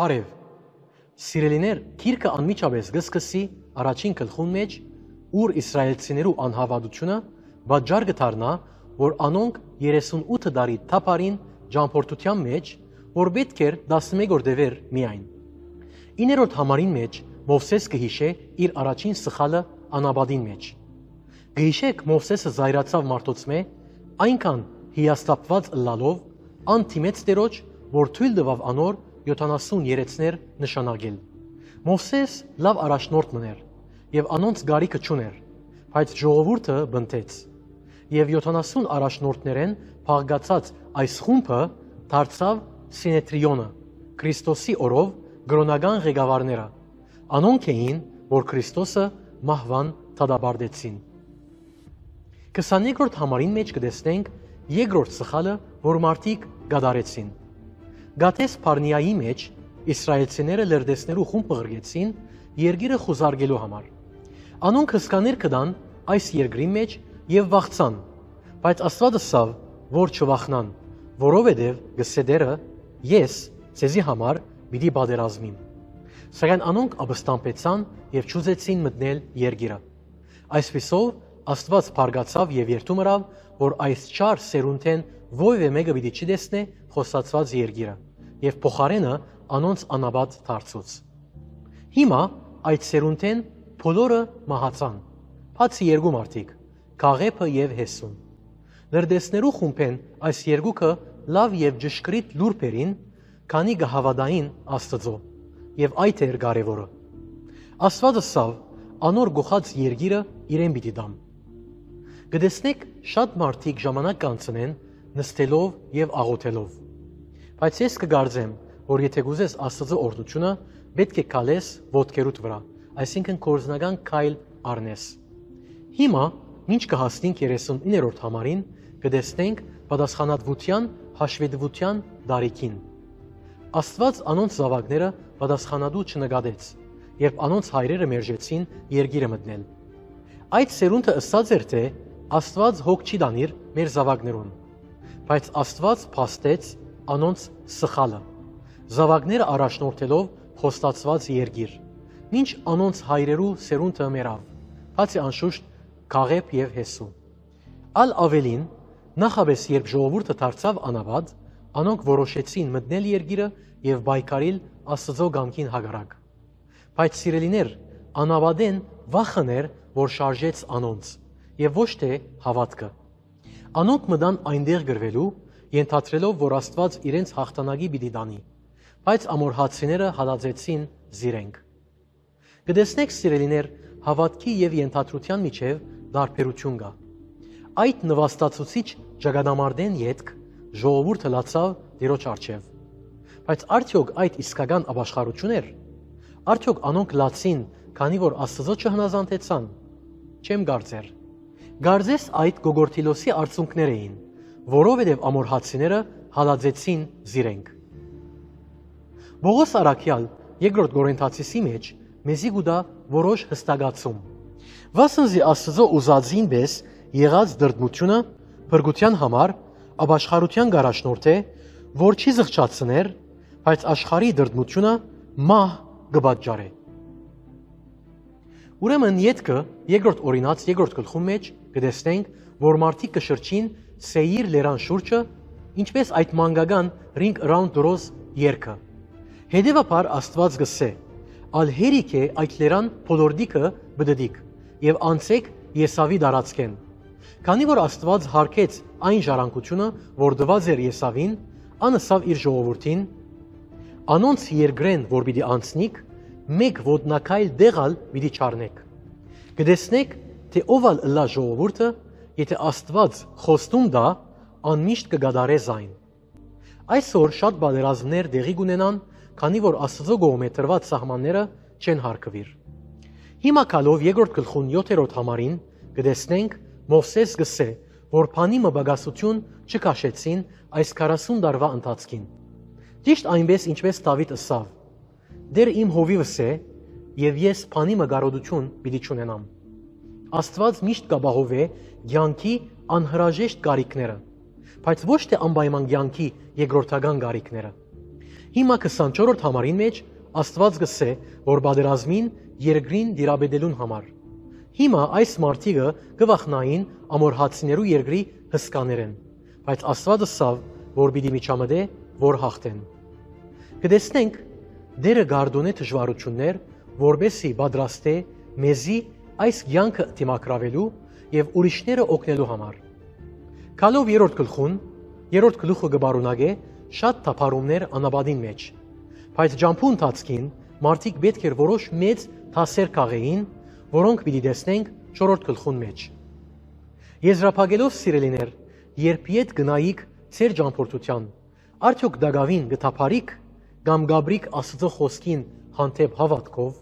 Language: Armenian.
Բարև, սիրելիներ, գիրքը անմիջապես գսկսի առաջին գլխուն մեջ, ուր իսրայելցիներու անհավատությունը պատճառ կդառնա, որ անոնք 38 տարի թափարին ճամփորդության մեջ, որ պետք էր 11 օր դևեր միայն։ 9-րդ համարին մեջ Մովսես կհիշե իր առաջին սխալը անաբադին մեջ։ Գհիշեք Մովսեսը զայրացավ մարդոցմե, այնքան հիասթափված ըլլալով, անթիմեց Տերոջ, որ թույլ տվավ անոր 73-ներ նշանակել։ Մովսես լավ առաջնորդ մներ եւ անոնց գարիքը չուներ, բայց ժողովուրդը բնտեց։ Եվ 70 առաջնորդներեն փաղկացած այս խումբը դարձավ Սինետրիոնը, Քրիստոսի օրով գրոնական ղեկավարները։ Անոնք էին, որ Քրիստոսը մահվան դադարեցին։ 22-րդ համարին մեջ կտեսնենք երկրորդ սխալը, որ մարդիկ գադարեցին։ Գաթես Փարնիայի մեջ իսրայելցիները լրտեսներու խումբ ղրգեցին երկիրը խոզարգելու համար։ Անոնք հսկաներ կդան այս երկրի մեջ եւ վախցան, բայց Աստված ասավ, որ չվախնան, որովհետեւ գսեդերը ես ցեզի համար պիտի պատերազմիմ։ Սակայն անոնք ապստամբեցան եւ չուզեցին մտնել երկիրը։ Այսպիսով Աստված փարգացավ եւ երդում ըրավ, որ այս չար սերունդեն ովևէ մեկը պիտի չտեսնե խոսացված երկիրը եւ փոխարենը անոնց անաբադ դարձուց։ Հիմա այդ սերունդեն բոլորը մահացան, բացի երկու մարդիկ, Քաղեբը եւ Հեսուն։ Լրտեսներու խումբեն այս երկուքը լավ եւ ճշգրիտ լուրբերին, քանի կհավատային Աստծո, եւ այդ էր կարևորը։ Աստված ասավ, անոր գողած երկիրը իրեն պիտի դամ։ Գտեսնեք շատ մարդիկ ժամանակ կանցնեն նստելով եւ աղոթելով։ Բայց ես կգարձեմ, որ եթե գուզես Աստծո օրհնությունը, պետք է քալես ոտքերուդ վրա, այսինքն կորզնական քայլ առնես։ Հիմա, ինչ կհասնենք 39-րդ համարին, կտեսնենք պատասխանատվության հաշվետվության դարիքին։ Աստված անոնց զավակները պատասխանատու չնկատեց, երբ անոնց հայրերը մերժեցին երկիրը մտնել։ Այդ սերունդը ըսած էր, թե Աստված հոգ չի դանիր մեր զավակներուն, բայց Աստված փաստեց անոնց սխալը, զավակները առաջնորդելով խոստացված երկիր, մինչ անոնց հայրերու սերունդը մեռավ, բացի անշուշտ Քաղեբ եւ Հեսու։ Ալ ավելին, նախաբես երբ ժողովուրդը դարձավ անավատ, անոնք որոշեցին մտնել երկիրը եւ բայկարիլ Աստծո կամքին հակառակ։ Բայց սիրելիներ, անավատեն վախներ, որ շարժեց անոնց եւ ոչ թե հավատքը։ Անոնք մտան այնտեղ գրվելու, ենթադրելով, որ Աստված իրենց հաղթանակի պիտի տանի, բայց ամորհացիները հալածեցին զիրենք։ Կտեսնեք սիրելիներ, հավատքի եւ ենթադրության միջև տարբերություն կա։ Այդ նվաստացուցիչ ճակատամարտեն ետք ժողովուրդը լացավ Տիրոջ առջև։ Բայց արդյոք այդ իսկական ապաշխարություն էր։ Արդյոք անոնք լացին, քանի որ Աստծո չհնազանդեցան։ Չեմ կարծեր։ Գարձես այդ Գոգորթիլոսի արցունքներ էին, որովհետև ամորհացիները հալածեցին զիրենք։ Բողոս Արաքյալ երկրորդ Կորինթացիսի մեջ մեզի գուտա որոշ հստակացում։ Վասնզի Աստծո ուզածին պես եղած դրդմությունը փրկության համար ապաշխարության գարաշնորթ է, որ չի զղջացներ, բայց աշխարհի դրդմությունը մահ կպատճառե։ Ուրեմն ետքը երկրորդ օրինաց երկրորդ գլխում մեջ կտեսնենք, որ մարդիկ կշրջին Սեիր լերան շուրջը, ինչպես այդ մանկական Ring Around the Rose երգը։ Հետևաբար Աստված գսե. «Ալ հերիք է այդ լերան փոլորդիկը բդդիկ եւ անցեք Եսավի դարածքեն»։ Քանի որ Աստված հարկեց այն ժառանգությունը, որ դված էր Եսավին, անըսավ իր ժողովրդին. «Անոնց երկրեն, որ պիտի անցնիք, մեկ ոդնակայլ դեղալ պիտի չառնեք»։ Կտեսնեք, թե ով ըլլա ժողովուրդը, եթե Աստված խոստում դա, անմիշտ կգադարե զայն։ Այսօր շատ պատերազմներ տեղի կունենան, քանի որ Աստծո կողմէ տրված սահմանները չեն հարգվիր։ Հիմա գալով երկրորդ գլխուն 7-րդ համարին կտեսնենք Մովսես գսե, որ փանի մբագասություն չքաշեցին այս 40 տարվա ընթացքին։ Ճիշտ այնպես ինչպես Դավիթ ըսավ. «Դեր իմ հովիվս է, եւ ես փանի մգարոդություն պիտի չունենամ»։ Աստված միշտ կապահովե կյանքի անհրաժեշտ կարիքները, բայց ոչ թե անպայման կյանքի երկրորդական կարիքները։ Հիմա 24-րդ համարին մեջ Աստված գսե, որ բادرազմին երկրին դիրաբեդելուն համար։ Հիմա այս մարդիկը գվախնային ամորհացիներու երկրի հսկաներեն, բայց Աստվածը սավ, որ պիտի միջամտե, որ հաղթեն։ Կտեսնենք դերը գարդոնե դժվարություններ, որբեսի պատրաստե մեզի այս կյանքը դիմակրավելու եւ ուրիշները օգնելու համար։ Քալով երրորդ գլուխը գբարունագե շատ թափառումներ անաբադին մեջ, բայց ջամփու ընթացքին մարդիկ պետք էր որոշ մեծ թասեր քաղեին, որոնք պիտի տեսնենք 4-րդ գլխուն մեջ։ Եզրափակելով սիրելիներ, երբ իդ գնայիք ծեր ճամփորդության, արդյոք դագավին գտափարիք կամ գաբրիկ Աստծո խոսքին հանդեպ հավատքով,